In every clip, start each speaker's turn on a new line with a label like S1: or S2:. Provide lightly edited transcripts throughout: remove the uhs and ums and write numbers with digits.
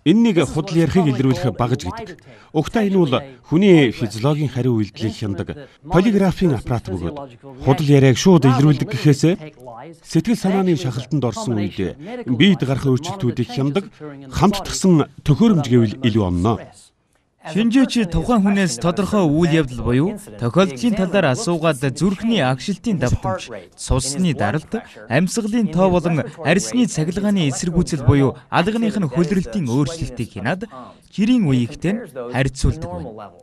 S1: Энэ нэг худал ярихыг илрүүлэх багаж гэдэг. Угтаа энэ бол хүний физиологийн хариу үйлдэлийг хяндаг полиграфийн аппарат бөгөөд худал яриаг шууд илрүүлдэг гэхээсээ сэтгэл санааны шахалтанд орсон үед биед гарах өөрчлөлтүүдийг хяндаг хамтдагсан төхөөрөмж гэвэл илүү онно.
S2: Шинжээч тухайн хүнээс тодорхой үйл явдал буюу тохиолдлын талаар асуугаад зүрхний агшилтын давтамж, цусны даралт, амьсгалын тоо болон арьсны цахилгааны эсэргүүцэл буюу алганых нь хөлрөлтийн өөрчлөлтийг хянаад жирийн үеигтэй харьцуулдаг байна.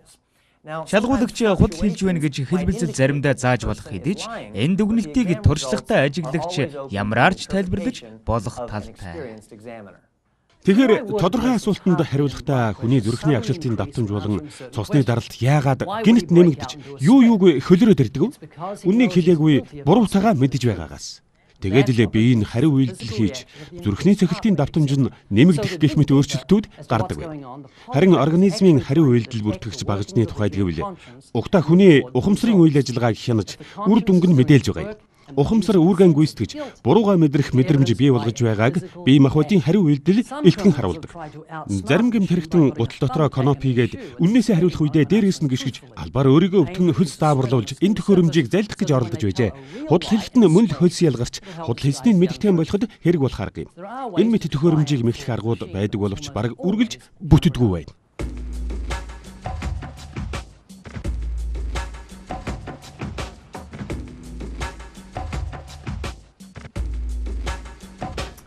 S2: Шалгуулагч худал хэлж байна гэж хэлбэлзэл заримдаа зааж болох хэдий ч энэ дүгнэлтийг туршлагатай ажиглагч ямараар ч тайлбарлаж болох талтай.
S1: Тэгэхээр тодорхой асуултанд хариулахдаа хүний зүрхний агшилтын давтамж болон цусны даралт яагаад гинт нэмэгдэж юуг хөлрөөд ирдэг вэ? Үннийг хэлээгүй буруу цагаа мэдэж байгаагаас. Тэгээд л бие нь хариу үйлдэл хийж зүрхний цохилтын давтамж нь нэмэгдэх гэх мэт өөрчлөлтүүд гардаг байна. Харин организмын хариу үйлдэл бүртгэгч багажны тухайд гэвэл угтаа хүний ухамсарын үйл ажиллагааг хянаж үр дүнг нь мэдээлж байгаа юм. Ухамсар үүргэн гүйцэтгэж бурууга мэдрэх мэдрэмж бий болгож байгааг бие махбодын хариу үйлдэл илтгэн харуулдаг. Зарим гэмт хэрэгтэн гутал дотроо конопигээд үннээсээ хариулах үедээ дээрээс нь гიშгэж албаар өөрийгөө өвтгөн хөлс дааварлуулж энэ төхөөрөмжийг залдах гэж оролдож байжээ. Худал хэлэхтэн мөн л хөлс ялгарч худал хэлснийг мэдгтэн болоход хэрэг болох арга юм. Энэ мэт төхөөрөмжийг мэхлэх аргууд байдаг боловч бараг үргэлж бүтдэггүй байна.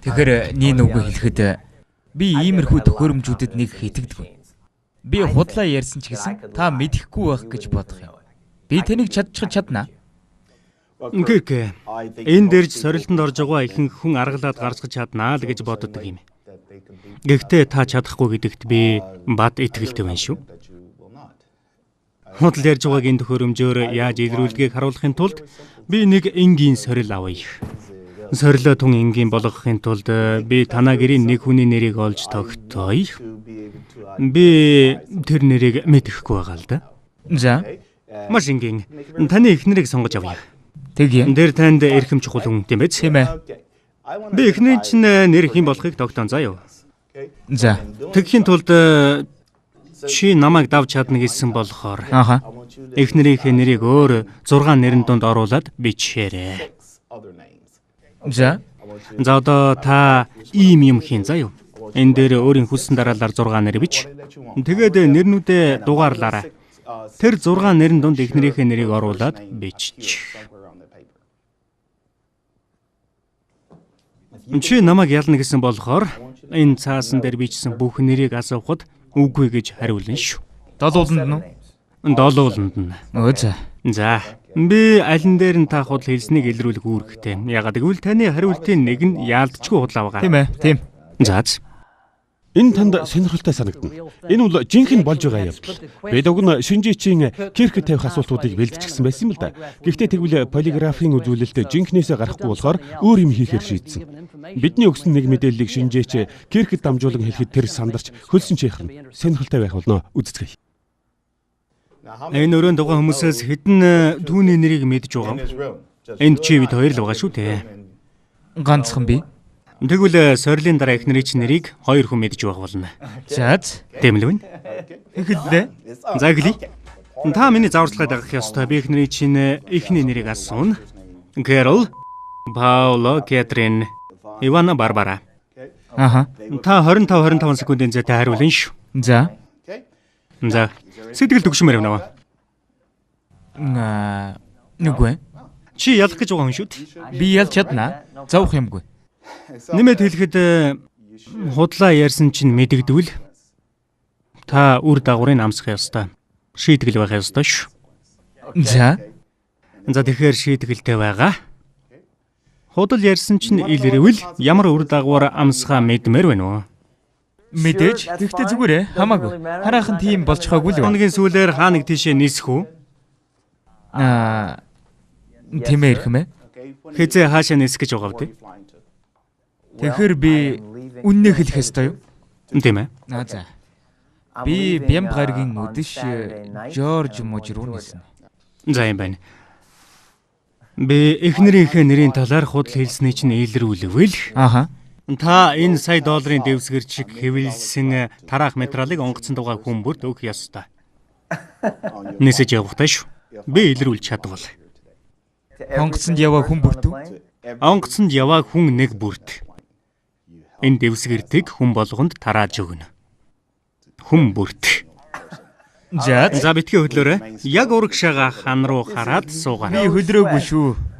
S2: Тэгэхээр нэг үг хэлэхэд би иймэрхүү төхөөрөмжүүдэд нэг итгэдэг. Би худлаа ярьсан ч гэсэн та мэдэхгүй байх гэж бодох юм. Би таныг чадчих чаднаа.
S3: Гэх энэ дэрж сорилтонд орж байгаа ихэнх хүн аргалаад гарцгаж чаднаа л гэж боддог юм. Гэхдээ та чадахгүй гэдэгт би бат итгэлтэй байна шүү. Худал ярьж байгааг энэ төхөөрөмжөөр яаж илрүүлдгийг харуулахын тулд би нэг энгийн сорил авъя. Сорилоо тун энгийн болгохын тулд би танаа гэрийн нэг хүний нэрийг олж тогтооё. Би тэр нэрийг мэдэхгүй байгаа л да.
S2: За.
S3: Маш энгийн. Таны эхнэрийг сонгож авъя.
S2: Тэгье.
S3: Тэр танд эрхэм чухал хүн тийм биз?
S2: Тийм ээ.
S3: Би эхнэрийн чинь нэр хэн болохыг тогтоон заа юу.
S2: За.
S3: Тэгхийн тулд чи намайг давж чадна гэсэн болохоор эхнэрийнхээ нэрийг өөр 6 нэрэн донд оруулаад бичээрэй. За одоо та ийм юм хийн заа юу. Энэ дээр өөрийн хүссэн дараалал 6 нэр бич. Тэгээд нэрнүүдээ дугаарлаарай. Тэр 6 нэрэн донд эхнэрийнхээ нэрийг оруулаад бичиж. Чи намайг ялна гэсэн болохоор энэ цаасан дээр бичсэн бүх нэрийг асуухад үгүй гэж хариулна шүү.
S2: Долууланд нь?
S3: Долууланд нь. За. Би алин дээр нь та худал хэлснийг илрүүлэх үүрэгтэй. Ягаад гэвэл таны хариултын нэг нь яалтчгүй худлаа байгаа.
S2: Тийм ээ, тийм.
S1: За. Энэ танд сонирхолтой санагдана. Энэ бол жинхэнэ болж байгаа явдал. Бид уг нь шинжээчийн кирк тавих асуултуудыг бэлдчихсэн байсан юм л да. Гэхдээ тэгвэл полиграфийн үзүүлэлт жинхнээсээ гарахгүй болохоор өөр юм хийхээр шийдсэн. Бидний өгсөн нэг мэдээллийг шинжээч киркэд дамжуулан хэлэхэд тэр сандарч хөлсөн чихрэн сонирхолтой байх болно. Үздэцгээе.
S3: Энэ өрөөнд байгаа хүмүүсээс хэдэн түүний нэрийг мэдж байгаа юм. Энд чи бид хоёр л байгаа шүү дээ.
S2: Ганцхан би.
S3: Тэгвэл сорилын дараа эхнэрийн чинь нэрийг 2 хүн мэдж байх болно.
S2: За.
S3: Тийм л байна.
S2: Эхэллээ.
S3: За эхлэе. Та миний зааварчилгааг дагах ёстой. Би эхнэрийн чинь эхний нэрийг асууна. Кэрол, Пауло, Кэтрин, Ивана, Барбара. Та 25 секундын зайтай хариулна шүү.
S2: За.
S3: За. Сэтгэл төгшмөр юм аа.
S2: Нүггүй.
S3: Чи ялах гэж байгаа хүн шүү дээ.
S2: Би ялж чаднаа. Зовх юмгүй.
S3: Нэмээд хэлэхэд худлаа ярьсан чинь мэдэгдвэл та үр дагаврыг амсах ёстой. Шийтгэл байх ёстой шүү.
S2: За.
S3: Тэгэхээр шийдгэлтэй байгаа. Худал ярьсан чинь илэрвэл ямар үр дагавар амсахаа мэдмээр байна уу?
S2: Мэдээж. Тэгтээ зүгээрээ хамаагүй. Хараахан тийм болчихоогүй л.
S3: Хоногийн сүүлээр хаа нэг тийшээ нисэх үү?
S2: Тийм ээ ирхэмэ.
S3: Хизээ хаашаа нисэх гэж байгаа вэ?
S2: Тэгэхээр би үннээ хэлэх ёстой юу?
S3: Тийм ээ.
S2: За. Би Бямб гарагийн өдөш Жорж Мож руу нисэн.
S3: За юм байна. Би эхнэрийнхээ нэрийн талаар худал хэлсний чинь илрүүлвэл Та энэ сая долларын дэвсгэр чиг хэвлсэн тараах материалыг онгоцон дугаа хүн бүрт өгөх ёстой. Нисэж явахтай шүү. Би илрүүлж чадвал.
S2: Онгоцонд яваа хүн бүрт үү?
S3: Онгоцонд яваа хүн нэг бүрт. Энэ дэвсгэртийг хүн болгонд тарааж өгнө. Хүн бүрт. За битгий хөдлөөрэй. Яг урагшаага хан руу хараад суугаарай.
S2: Би хөдрөөгүй шүү.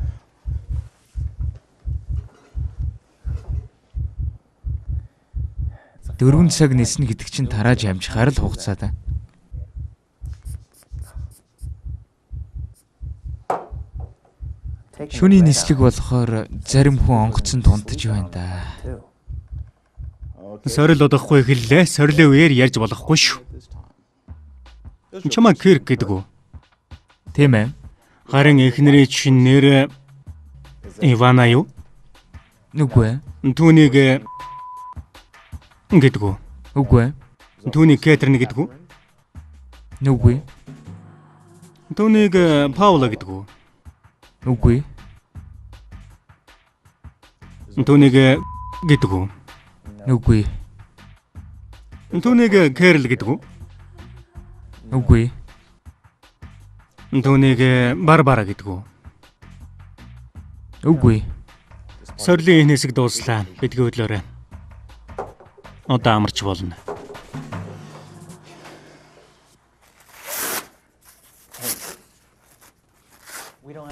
S2: Дөрвөн цаг ниснэ гэдэг чинь тарааж амжихаар л хугацаа да. Шүний нислэг болохоор зарим хүн онгоцонд унтаж байна да.
S3: Сорил удахгүй хэллээ. Сорилын үеэр ярьж болохгүй шүү. Чамаа Кирк гэдэг үү?
S2: Тийм ээ.
S3: Харин эхнэрийн чинь нэр Ивана юу?
S2: Үгүй ээ.
S3: Түүнийг гэдэг үү?
S2: Үгүй ээ.
S3: Түүнийг Кэтрин гэдэг үү?
S2: Үгүй.
S3: Түүнийг Паула гэдэг үү?
S2: Үгүй.
S3: Түүнийг гэдэг үү?
S2: Үгүй.
S3: Түүнийг Кэрл гэдэг үү?
S2: Үгүй.
S3: Түүнийг Барбара гэдэг үү?
S2: Үгүй.
S3: Сорилын энэ хэсэг дууслаа. Битгий хөдлөөрэй. Одоо амарч болно.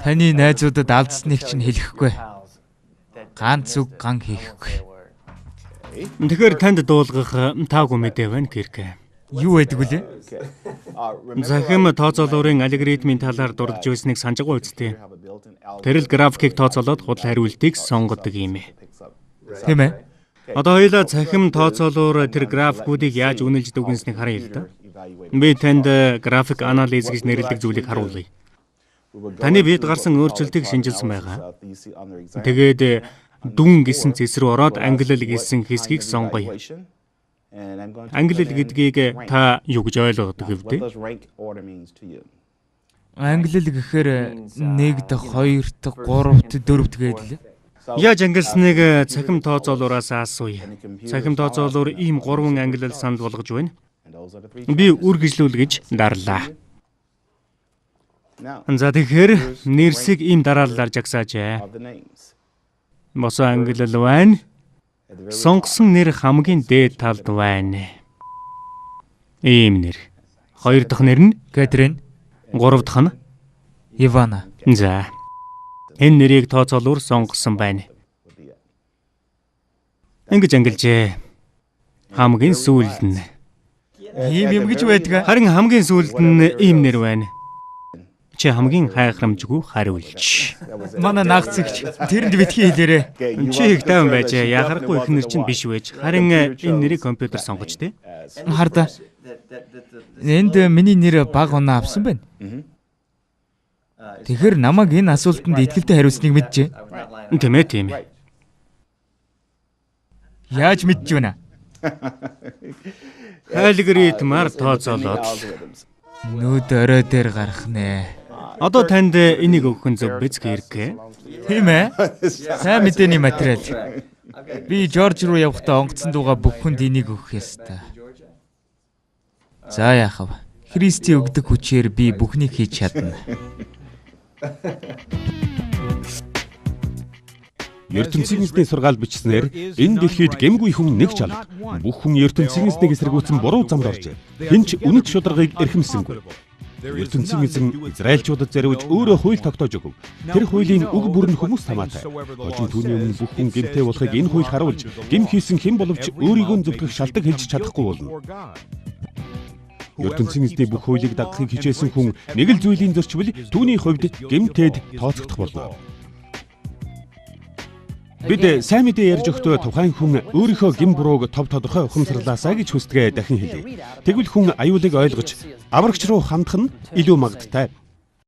S2: Таны найзуудад алдсныг чинь хэлэхгүй. Ганц үг ган хийхгүй.
S3: Тэгэхээр танд дуулгах таагүй мэдээ байна Кирк.
S2: Юу байдаг вүлээ?
S3: Захим тооцоолуурын алгоритмын талаар дурдж байсныг санаж байгаа үсттэй. Тэр л графикийг тооцоолоод худал хариултыг сонгодог юм ээ.
S2: Тийм ээ.
S3: Одоо хоёулаа захим тооцоолуур тэр графикуудыг яаж үнэлж дүгнэснийг харъя л да. Би танд график анализ гэж нэрлэдэг зүйлийг харуулъя. Таны биед гарсан өөрчлөлтийг шинжилсэн байгаа. Тэгээд дүн гэсэн зэс рүү ороод ангилал гэсэн хэсгийг сонгоё. Ангилал гэдгийг та юу гэж ойлгодог вэ?
S2: Ангилал гэхээр 1-д, 2-д, 3-д, 4-д гэдэг л.
S3: Яаж ангилсныг цахим тооцоолуураас асууя. Цахим тооцоолуур ийм 3 ангилал санд болгож байна. Би үргэлжлүүлгэж дарлаа. За тэгэхээр нэрсийг ийм дараалалаар жагсаажээ. Босоо ангилал байна. Сонгосон нэр хамгийн дээд талд байна. Ийм нэр. 2 дахь нэр нь
S2: Кэтрин,
S3: 3 дахь нь
S2: Ивана.
S3: За. Энэ нэрийг тооцоолуур сонгосон байна. Ингэж ангилжээ. Хамгийн сүүлд нь.
S2: Ийм юм гэж байдаг.
S3: Харин хамгийн сүүлд нь ийм нэр байна. Чи хамгийн хайхрамжгүй хариулж.
S2: Манай наагцэгч тэрэнд битгий хэлээрэ.
S3: Чи их тайван байжээ. Яхахгүй их нэр чинь биш вэж. Харин энэ нэрийг компьютер сонгож тээ.
S2: Харда. Энд миний нэр баг оноо авсан байна. Тэгэхээр намайг энэ асуултанд итгэлтэй хариулсныг мэджээ.
S3: Тийм ээ.
S2: Яаж мэдж байна?
S3: Алгоритмаар тооцоолоод
S2: Нүд орой дээр гарах нэ.
S3: одоо танд энийг өгөх нь зөв биз Кирк?
S2: Тийм ээ. Сайн мэдээний материал. Би Жорж руу явахдаа онгоцон дууга бүх хүнд энийг өгөх ёстой. За яахав. Христийн өгдөг хүчээр би бүхнийг хийж чадна.
S1: ертөнцийн эзний сургаал бичснээр энэ дэлхийд гэмгүй хүн нэг ч алга. Бүх хүн ертөнцийн эзнийг эсэргүүцэн буруу замд оржээ. Хинч үнэт шударгыг эрхэмсэнгүй. ертөнцийн эзэн Израильчуудад зориулж өөрөө хууль тогтоож өгөв. Тэр хуулийн үг бүр нь хүмүүс хамаатай. Хожим түүний өмнө бүх хүн гэмтэй болохыг энэ хууль харуулж, гэм хийсэн хэн боловч өөрийгөө зөвхөх шалтгаан хэлж чадахгүй болно. ертөнцийн эзний бүх хуулийг дагахыг хичээсэн хүн нэг л зүйлийн зөрчил түүний хувьд гэмтээд тооцогдох болно. Бид сайн мэдээ ярьж өгтөө тухайн хүн өөрийнхөө гэм бурууг тов тодорхой ухамсарлаасаа гэж хүсдэгэ дахин хэлье. Тэгвэл хүн аюулыг ойлгож аврагч руу хандах нь илүү магадтай.